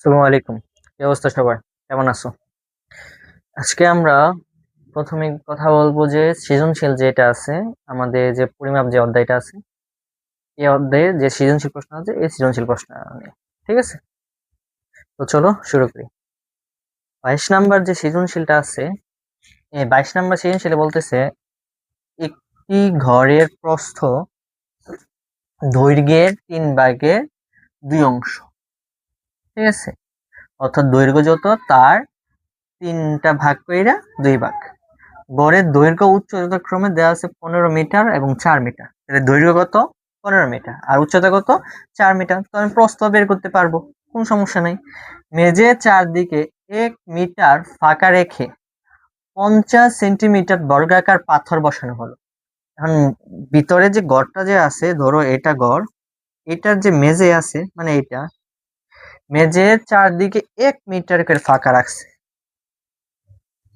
আসসালামু আলাইকুম। কি অবস্থা সবার? কেমন আছো? আজকে আমরা প্রথমে কথা বলবো যে সৃজনশীল যেটা আছে, আমাদের যে পরিমাপ যে অধ্যায়টা আছে, এই অধ্যায়ে যে সৃজনশীল প্রশ্ন আছে, এই সৃজনশীল প্রশ্ন নিয়ে। ঠিক আছে? তো চলো শুরু করি। 22 নাম্বার যে সৃজনশীলটা আছে, এই 22 নাম্বার সৃজনশীলে বলতেছে একটি ঘরের প্রস্থ দৈর্ঘ্যের 3 ভাগের 2 অংশ। ঠিক আছে? অর্থাৎ দৈর্ঘ্য যত তার 3টা ভাগ কইরা 2 ভাগ। গড়ের দৈর্ঘ্য উচ্চতা যথাক্রমে দেওয়া আছে 15 মিটার এবং 4 মিটার। তাহলে দৈর্ঘ্য কত? 15 মিটার আর উচ্চতা কত? 4 মিটার। তো আমি প্রস্থ বের করতে পারবো, কোন সমস্যা নেই। মেঝে চারদিকে 1 মিটার ফাঁকা রেখে 50 সেন্টিমিটার বর্গাকার পাথর বসানো হলো। এখন ভিতরে যে গড়টা যে আছে, ধরো এটা গড়, এটার যে মেঝে আছে মানে এটা মেঝের চারদিকে 1 মিটার করে ফাঁকা রাখছে,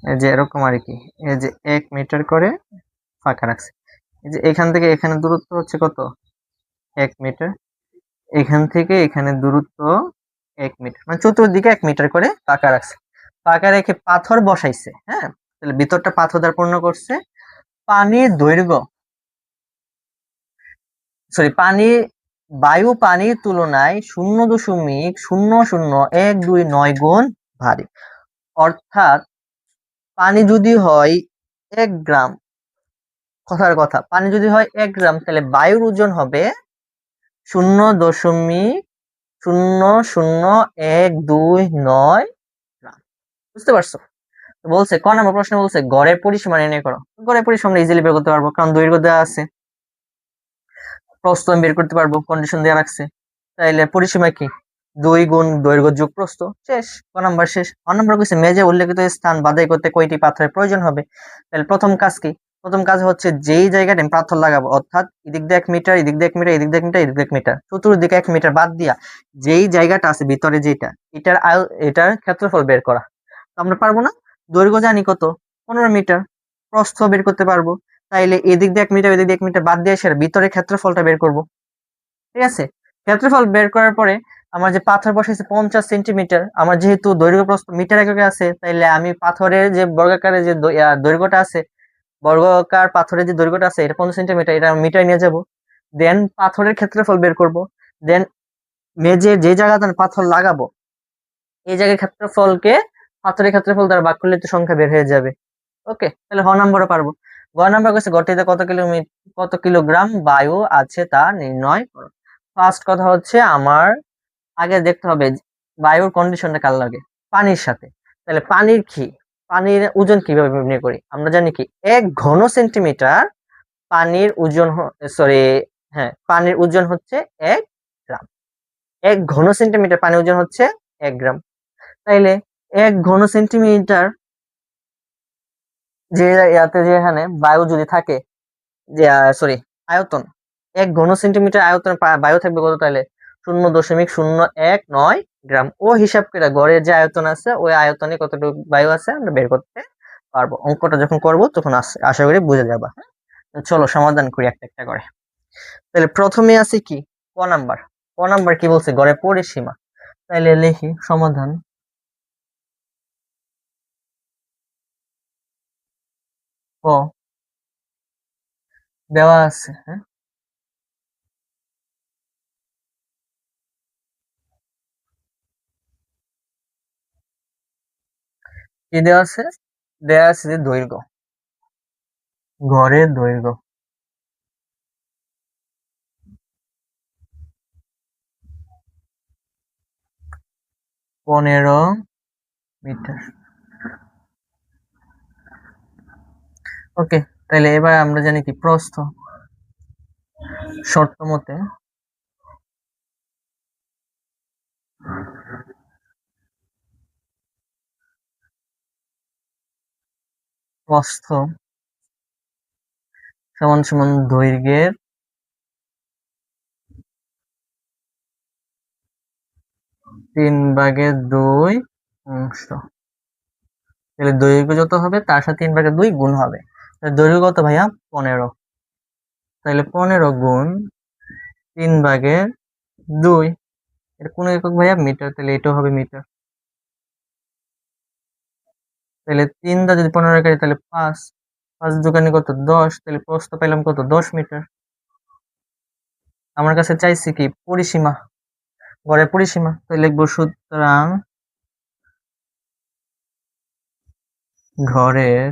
এই যে এরকম আর কি। এই যে 1 মিটার করে ফাঁকা রাখছে। এই যে এখান থেকে এখানে দূরত্ব হচ্ছে কত? 1 মিটার। এখান থেকে এখানে দূরত্ব 1 মিটার, মানে চতুর্দিকে 1 মিটার করে ফাঁকা রাখছে। ফাঁকা রেখে পাথর বসাইছে। হ্যাঁ, তাহলে ভিতরটা পাথর দ্বারা পূর্ণ করছে। পানির দৈর্ঘ্য, সরি, বায়ু পানির তুলনায় 0.00129 গুণ ভারী। অর্থাৎ পানি যদি হয় 1 গ্রাম, কথার কথা, পানি যদি হয় 1 গ্রাম, তাহলে বায়ুর ওজন হবে 0.00129 গ্রাম। বুঝতে পারছো? বলছে ক নম্বর প্রশ্ন বলছে গড়ের পরিসীমা নির্ণয় করো। গড়ের পরিসীমা আমরা ইজিলি বের করতে পারবো, কারণ দৈর্ঘ্য দেওয়া আছে, প্রস্থ আমি বের করতে পারবো, কন্ডিশন দেওয়া রাখছে। তাইলে পরিসীমা কি? 2 গুণ দৈর্ঘ্য যোগ প্রস্থ। শেষ, ক নাম্বার শেষ। অ নম্বর কইছে মেঝে উল্লেখিত স্থান বাছাই করতে কয়টি পাথরের প্রয়োজন হবে। তাহলে প্রথম কাজ কি? প্রথম কাজ হচ্ছে যেই জায়গাটা আমি পাথর লাগাবো, অর্থাৎ এদিক দিয়ে 1 মিটার, এদিক দিয়ে 1 মিটার, এদিক দিয়ে 1 মিটার, এদিক দিয়ে 1 মিটার, চতুর্দিকে 1 মিটার বাদ দিয়া যেই জায়গাটা আছে ভিতরে যেটা, এটার ক্ষেত্রফল বের করা। তো আমরা পারবো না? দৈর্ঘ্য জানি কত? 15 মিটার। প্রস্থ বের করতে পারবো। তাইলে এদিক দিয়ে 1 মিটার, এদিক দিয়ে 1 মিটার বাদ দিয়ে এসে ভিতরের ক্ষেত্রফলটা বের করব। ঠিক আছে? ক্ষেত্রফল বের করার পরে আমার যে পাথর বসাইছে 50 সেন্টিমিটার, আমার যেহেতু দৈর্ঘ্য প্রস্থ মিটার এককে আছে, তাইলে আমি পাথরের যে বর্গাকারের যে দৈর্ঘ্যটা আছে, বর্গাকার পাথরের যে দৈর্ঘ্যটা আছে এটা 50 সেন্টিমিটার, এটা মিটার নিয়ে যাব। দেন পাথরের ক্ষেত্রফল বের করব। দেন মেঝে যে জায়গাতে আমি পাথর লাগাবো, এই জায়গার ক্ষেত্রফলকে পাথরের ক্ষেত্রফল দ্বারা ভাগ করলে তো সংখ্যা বের হয়ে যাবে। ওকে, তাহলে হ নাম্বারও পারবো। গ নাম্বার কাছে গড়টিতে কত কিলোগ্রাম বায়ু আছে তা নির্ণয় করো। ফার্স্ট কথা হচ্ছে আমার আগে দেখতে হবে বায়ুর কন্ডিশনটা কার লাগে, পানির সাথে। তাহলে পানির কি, পানির ওজন কিভাবে নির্ণয় করি? আমরা জানি কি 1 ঘন সেন্টিমিটার পানির ওজন, সরি, হ্যাঁ, পানির ওজন হচ্ছে 1 গ্রাম। 1 ঘন সেন্টিমিটার পানির ওজন হচ্ছে 1 গ্রাম। তাইলে 1 ঘন সেন্টিমিটার যে ইয়াতে যে এখানে বায়ু যদি থাকে, যে সরি, আয়তন, 1 ঘন সেন্টিমিটার আয়তন বায়ু থাকবে কত? তাহলে 0.019 গ্রাম। ও হিসাব করে গড়ের যে আয়তন আছে ওই আয়তনে কতটুকু বায়ু আছে আমরা বের করতে পারবো। অঙ্কটা যখন করব তখন আশা করি বুঝে যাবা। চলো সমাধান করি একটা একটা করে। তাহলে প্রথমে আছে কি? ক নাম্বার। ক নাম্বার কি বলছে? গড়ের পরিসীমা। তাইলে লিখি সমাধান। ক দেওয়া আছে, হ্যাঁ, কি দেওয়া আছে? দেওয়া আছে যে দৈর্ঘ্য, গড়ের দৈর্ঘ্য 15 মিটার। ওকে, তাহলে এবার আমরা জানি কি প্রস্থ, শর্ত মতে প্রস্থ সমান সমান দৈর্ঘ্যের 3/2 অংশ। তাহলে দৈর্ঘ্য যত হবে তার সাথে 3/2 গুণ হবে। দৈর্ঘ্য কত ভাইয়া? 15। তাহলে 15 গুণ 3/2। এটা কোন একক ভাইয়া? মিটার। তাহলে এটাও হবে মিটার। তাহলে 3 দা যদি 15 কাটি তাহলে 5, 5 দোকানে কত? 10। তাহলে প্রস্থ পেলাম কত? 10 মিটার। আমার কাছে চাইছে কি? পরিসীমা, গড়ের পরিসীমা। তো লিখবো সুতরাং ঘরের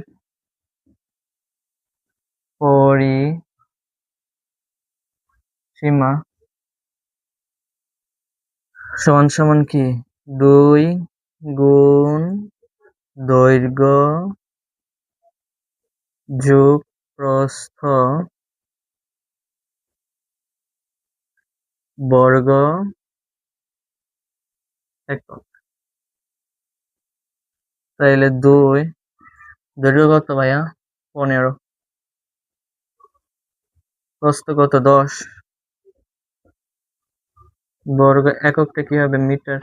পরিসীমা সমান সমান কি? 2 গুণ দৈর্ঘ্য যোগ প্রস্থ বর্গ একক। তাইলে 2, দৈর্ঘ্য কত ভাইয়া? 15, প্রস্থ কত? 10, বর্গ এককটা কি হবে? মিটার।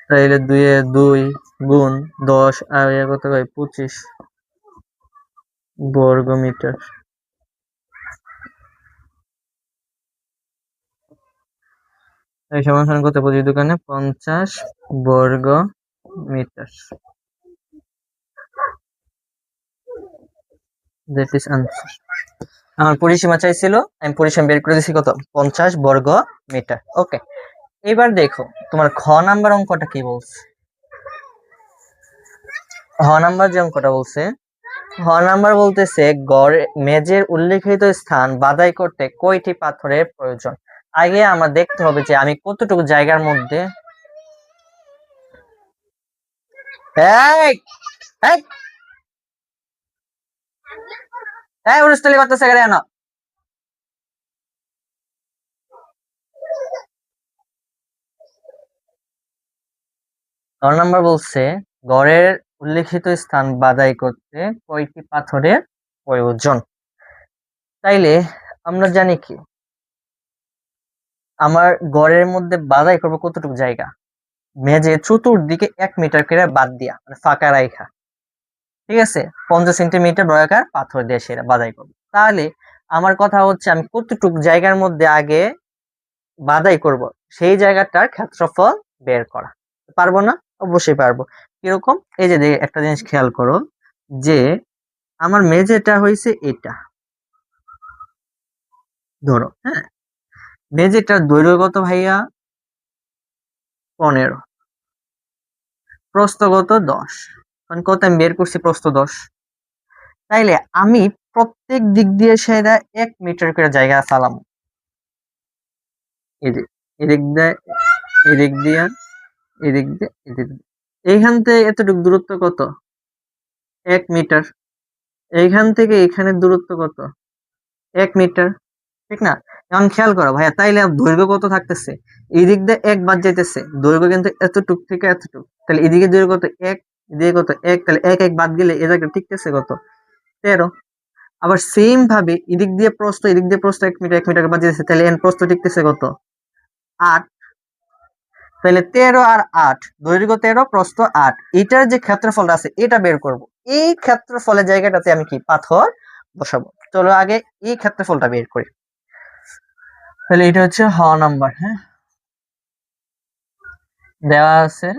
তাইলে 2 গুণ 10 আর কত হয়? 25 বর্গ মিটার। এই সমান কত? প্রতি দোকানে 50 বর্গ মিটার। That is answer. আমার পরিসীমা চাইছিল, আমি পরিসীমা বের করে দিয়েছি কত? 50 বর্গ মিটার। ওকে, এবার দেখো তোমার খ নাম্বার অঙ্কটা কি বলছে। হ নাম্বার যে অঙ্কটা বলছে, হ নাম্বার বলতেছে গড় মেজের উল্লেখিত স্থান বাধাই করতে কয়টি পাথরের প্রয়োজন। আগে আমার দেখতে হবে যে আমি কতটুকু জায়গার মধ্যে, এই এই এই উড়স্টলি করতেছে কেন? খ নাম্বার বলছে গড়ের উল্লেখিত স্থান বাধাই করতে কয়টি পাথরের প্রয়োজন। তাইলে আমরা জানি কি, আমার গড়ের মধ্যে বাধাই করবো কতটুকু জায়গা? মেঝে চতুর্দিকে 1 মিটার করে বাদ দিয়া, মানে ফাঁকা রাইখা, ঠিক আছে, 50 সেন্টিমিটার বর্গাকার পাথর দিয়ে সেটা বাধাই করবো। তাহলে আমার কথা হচ্ছে আমি কতটুকু জায়গার মধ্যে আগে বাধাই করব, সেই জায়গাটার ক্ষেত্রফল বের করা। পারবো না? অবশ্যই পারবো। কিরকম? এই যে একটা জিনিস খেয়াল করো, যে আমার মেঝেটা হয়েছে এটা, ধরো, হ্যাঁ, মেঝেটার দৈর্ঘ্য কত ভাইয়া? 15, প্রস্থগত 10, কারণ কত আমি বের করছি? প্রস্থ 10। তাইলে আমি প্রত্যেক দিক দিয়ে সেটা 1 মিটার করে জায়গা চালাম। এদিক দিয়ে, এদিক দিয়ে, এদিক দিয়ে, এদিক দিয়ে, এইখান থেকে এতটুকু দূরত্ব কত? 1 মিটার। এইখান থেকে এখানের দূরত্ব কত? 1 মিটার, ঠিক না? এখন খেয়াল করো ভাইয়া, তাইলে দৈর্ঘ্য কত থাকতেছে? এই দিক দিয়ে 1 বাদ যাইতেছে, দৈর্ঘ্য কিন্তু এতটুক থেকে এতটুক। তাহলে এদিকে দৈর্ঘ্য কত? 1, এদিকে কত? 1, তাহলে 1 বাদ গেলে এ জায়গায় টিকতেছে কত? 13। আবার সেম ভাবে এদিক দিয়ে প্রস্থ, এদিক দিয়ে প্রস্থ 1 মিটার, 1 মিটার বাদ যাইতেছে, তাহলে এন প্রস্থ টিকতেছে কত? 8। তাহলে 13 আর 8, দৈর্ঘ্য 13, প্রস্থ 8, এটার যে ক্ষেত্রফলটা আছে এটা বের করব। এই ক্ষেত্রফলের জায়গাটাতে আমি কি পাথর বসাবো। চলো আগে এই ক্ষেত্রফলটা বের করি। তাহলে এটা হচ্ছে হ নাম্বার। হ্যাঁ, দেওয়া আছে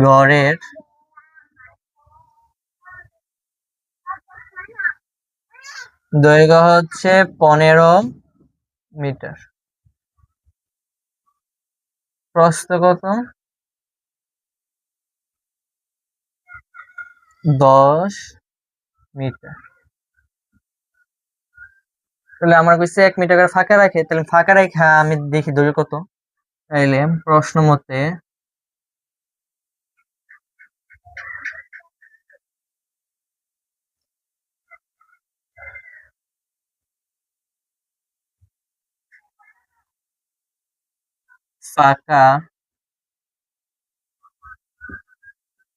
গড়ের দৈর্ঘ্য হচ্ছে 15 মিটার, প্রস্থ কত? 10 মিটার। তাহলে আমার কইছে 1 মিটার করে ফাঁকা রাখে, তাহলে ফাঁকা রাখা আমি দেখি দৈর্ঘ্য কত। তাইলে প্রশ্ন মতে ফাঁকা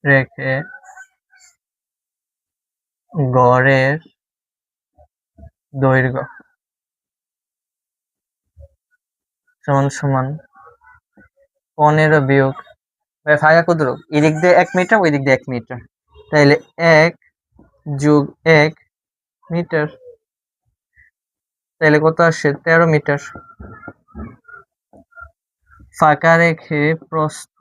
রেখে গড়ের দৈর্ঘ্য সমান সমান 15 বিয়োগ ফাঁকা কত দূর? এদিক দিয়ে 1 মিটার, ওই দিক দিয়ে 1 মিটার। তাইলে 1 যোগ 1 মিটার, তাইলে কত আসে? 13 মিটার। ফাঁকা রেখে প্রস্থ,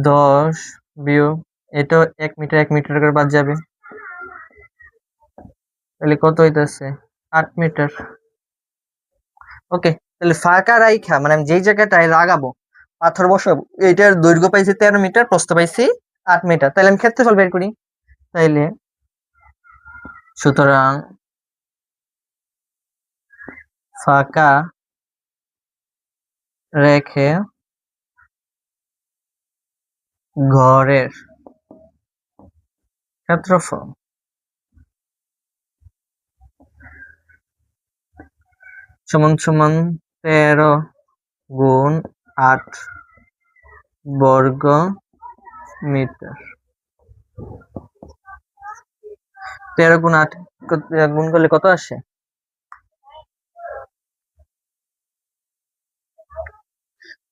দশ বিয়োগ, এটা 1 মিটার 1 মিটার করে বাদ যাবে, তাহলে কত হইতেছে? 8 মিটার। ওকে, তাহলে ফাঁকা রাইখা মানে আমি যেই জায়গাটায় লাগাবো পাথর বসাবো, এটার দৈর্ঘ্য পাইছি 13 মিটার, প্রস্থ পাইছি 8 মিটার। তাহলে আমি ক্ষেত্রফল বের করি। তাইলে সুতরাং ফাঁকা রেখে ঘরের ক্ষেত্রফল সমান সমান 13 গুণ 8 বর্গ মিটার। 13 গুণ 8 গুণ করলে কত আসে?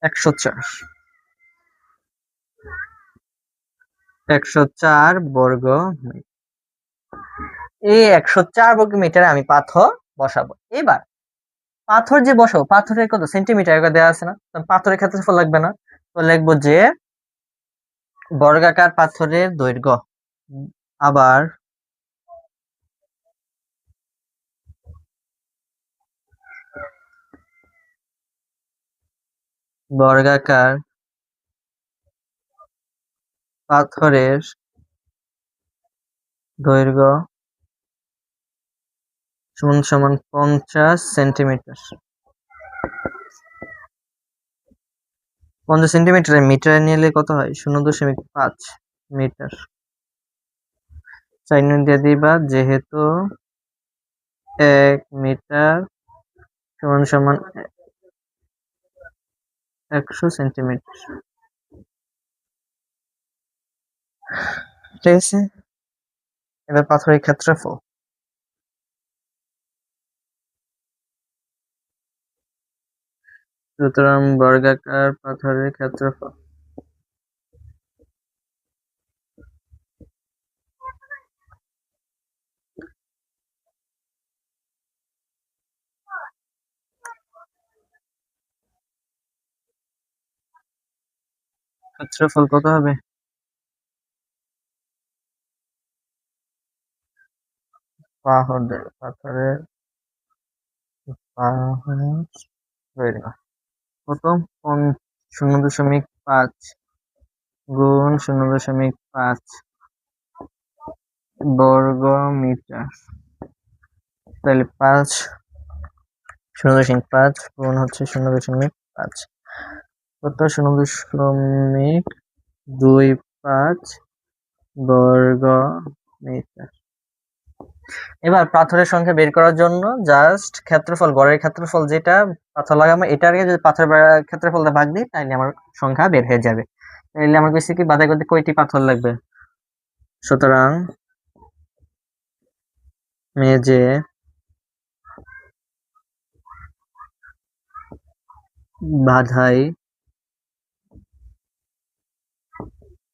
104। 104 বর্গ মিটার। এই 104 বর্গ মিটারে আমি পাথর বসাবো। এবার পাথর যে বসাবো, পাথরের কত সেন্টিমিটার দেওয়া আছে না? পাথরের ক্ষেত্রফল লাগবে না, তো লিখবো যে বর্গাকার পাথরের দৈর্ঘ্য, আবার বর্গাকার পাথরের দৈর্ঘ্য সমান সমান 50 সেন্টিমিটার। 50 সেন্টিমিটারে মিটারে নিলে কত হয়? 0.5 মিটার। 4 দিয়ে দিবা, যেহেতু 1 মিটার সমান সমান 100 সেন্টিমিটার। ঠিক আছে, এবার পাথরের ক্ষেত্রফল। সুতরাং বর্গাকার পাথরের ক্ষেত্রফল ক্ষেত্রফল কত হবে? পাথরের দৈর্ঘ্য কত? 0.5 গুণ 0.5 বর্গ মিটার। তাহলে 0.5 গুণ হচ্ছে 0.5, কত? 0.25 বর্গ মিটার। এবার পাথরের সংখ্যা বের করার জন্য জাস্ট ক্ষেত্রফল, গড়ের ক্ষেত্রফল যেটা পাথর লাগাবো এটাকে যদি পাথরের ক্ষেত্রফলটা ভাগ দিই তাহলে আমার সংখ্যা বের হয়ে যাবে। তাহলে আমার কাছে কি বাধাই করতে কয়টি পাথর লাগবে? সুতরাং মেজে বাধাই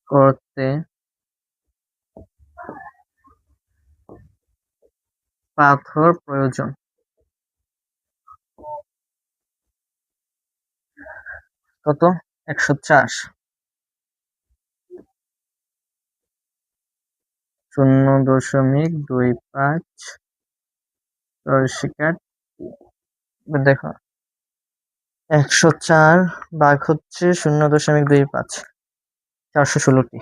করতে পাথর প্রয়োজন। কত? 104। 0.25 শিকার। দেখো 104 ভাগ হচ্ছে 0.25, 416টি।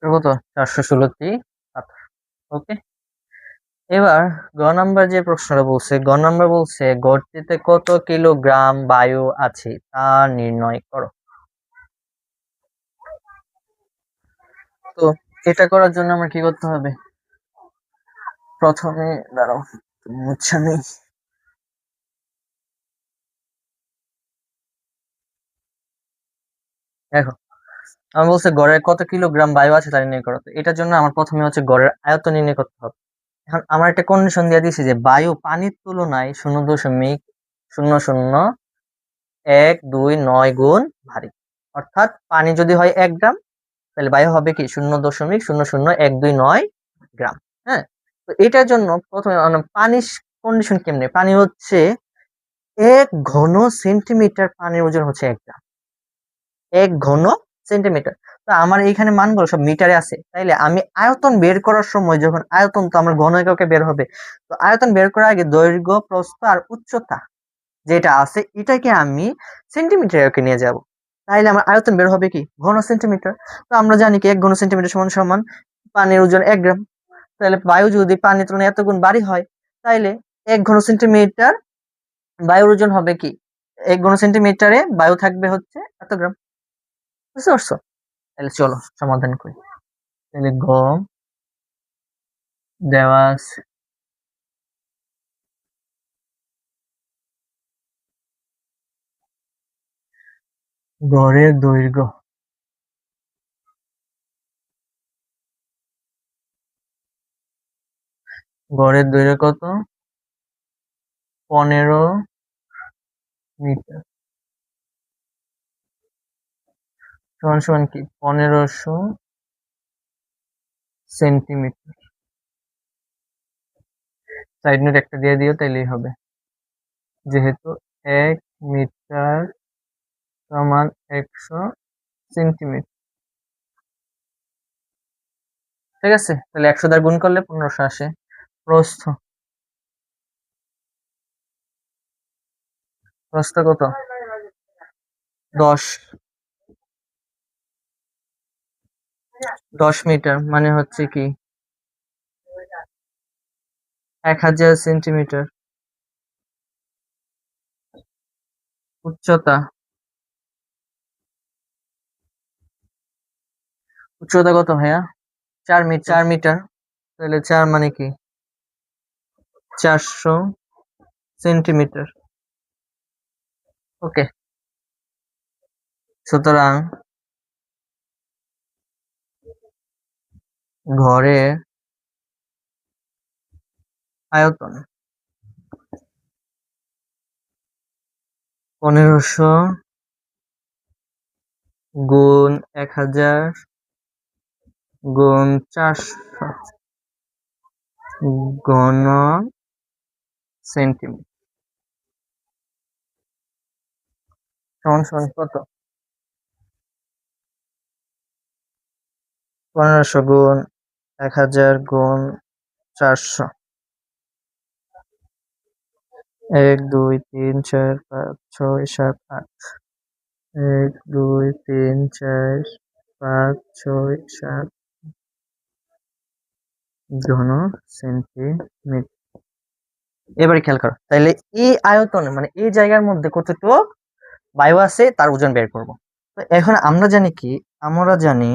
কত? 416টি পাথর। ওকে, এবার গ নাম্বার যে প্রশ্নটা বলছে, গ নাম্বার বলছে গড়টিতে কত কিলোগ্রাম বায়ু আছে তা নির্ণয় করো। তো এটা করার জন্য আমার কি করতে হবে? প্রথমে দাঁড়াও, মুছা নেই। দেখো, আমি বলছে গড়ের কত কিলোগ্রাম বায়ু আছে তা নির্ণয় করো। তো এটার জন্য আমার প্রথমে হচ্ছে গড়ের আয়তন নির্ণয় করতে হবে। এখন আমার একটা কন্ডিশন দিয়ে দিয়েছে যে বায়ু পানির তুলনায় 0.129 গুণ ভারী। অর্থাৎ পানি যদি হয় 1 গ্রাম, তাহলে বায়ু হবে কি 0.00129 গ্রাম। হ্যাঁ, তো এটার জন্য প্রথমে পানির কন্ডিশন কেমনে? পানি হচ্ছে 1 ঘন সেন্টিমিটার, পানির ওজন হচ্ছে 1 গ্রাম। 1 ঘন সেন্টিমিটার। তো আমার এইখানে মানগুলো সব মিটারে আছে, তাইলে আমি আয়তন বের করার সময়, যখন আয়তন তো আমার ঘন এককে বের হবে, তো আয়তন বের করার আগে দৈর্ঘ্য, প্রস্থ আর উচ্চতা যেটা আছে এটাকে আমি সেন্টিমিটার এককে নিয়ে যাব। তাইলে আমার আয়তন বের হবে কি ঘন সেন্টিমিটার। তো আমরা জানি কি 1 ঘন সেন্টিমিটার সমান সমান পানির ওজন 1 গ্রাম। তাহলে বায়ু যদি পানির তুলনায় এত গুণ ভারী হয়, তাইলে 1 ঘন সেন্টিমিটার বায়ুর ওজন হবে কি, 1 ঘন সেন্টিমিটারে বায়ু থাকবে হচ্ছে এত গ্রাম। বুঝতে পারছো? তাহলে চলো সমাধান করি। তাহলে গ দেওয়া আছে গড়ের দৈর্ঘ্য, গড়ের দৈর্ঘ্য কত? 15 মিটার, সমান সমান কি 1500 সেন্টিমিটার। সাইড নোট একটা দিয়ে দিও, তাইলেই হবে, যেহেতু 1 মিটার সমান 100 সেন্টিমিটার। ঠিক আছে, তাহলে 100 দ্বারা গুণ করলে 1500 আসে। প্রস্থ, প্রস্থ কত? 10, 10 মিটার মানে হচ্ছে কি 1000 সেন্টিমিটার। উচ্চতা, উচ্চতা কত ভাইয়া? 4 মিটার। তাহলে 4 মানে কি 400 সেন্টিমিটার। ওকে, সুতরাং ঘরে আয়তন 1500 গুণ 1000 গুণ 400 ঘন সেন্টিমিটার সমান সমান কত? 1500 গুণ 1000 গুণ 400, 1 2 3 4 5 6 7 8, 1 2 3 4 5 6 7 ঘন সেন্টিমিটার। এবারে খেয়াল করো, তাহলে এই আয়তনে মানে এই জায়গার মধ্যে কতটুকু বায়ু আছে তার ওজন বের করব। তো এখন আমরা জানি কি, আমরা জানি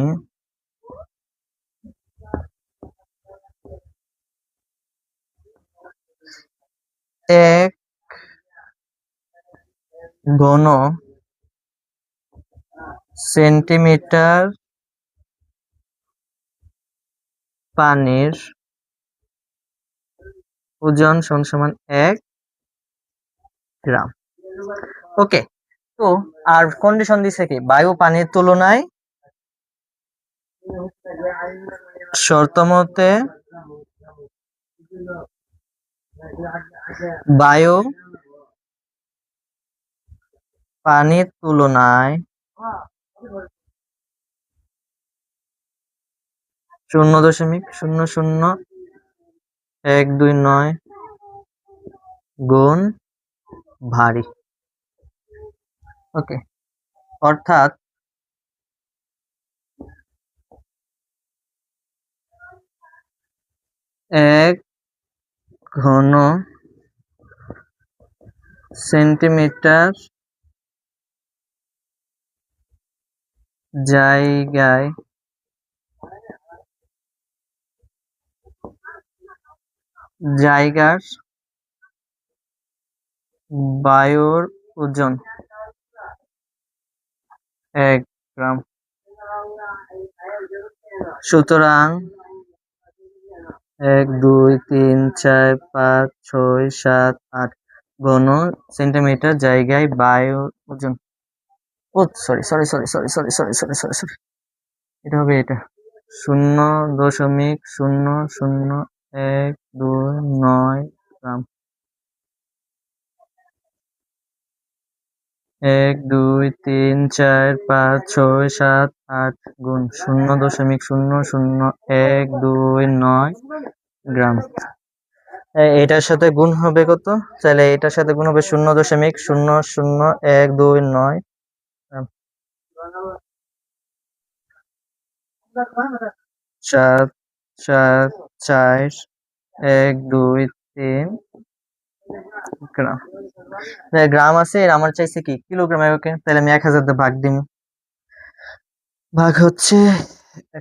1 ঘন সেন্টিমিটার পানির ওজন সমান সমান 1 গ্রাম। ওকে, তো আর কন্ডিশন দিছে কি বায়ু পানির তুলনায় শর্তমতে বায়ু পানির তুলনায় 0.00129 গুণ ভারী। ওকে, অর্থাৎ 1 ঘন সেন্টিমিটার জায়গায় জায়গার বায়ুর ওজন 1 গ্রাম। সুতরাং 1 2 3 4 5 6 7 8 ঘন সেন্টিমিটার জায়গায় বায়ুর ওজন। ও sorry sorry sorry sorry sorry sorry sorry sorry sorry এটা হবে এটা 0.0012৯ গ্রাম। 1 2 3 4 5 6 7 8 গুণ 0.0012৯ গ্রাম। এটার সাথে গুণ হবে কত? তাহলে এটার সাথে গুণ হবে 0.00129 গ্রাম। 7 7 4 1 2 3 গ্রাম। গ্রাম আছে, আমার চাইছে কি কিলোগ্রাম। ওকে, তাহলে আমি 1000 দিয়ে ভাগ দিই। ভাগ হচ্ছে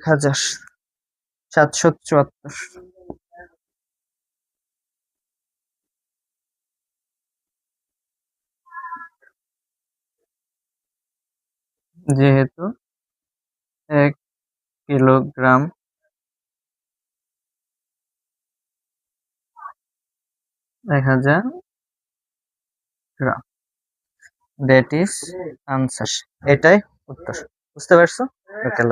1000 774। যেহেতু 1 kilogram 1000 gram, that is answer. এটাই উত্তর। বুঝতে পারছো? ওকে।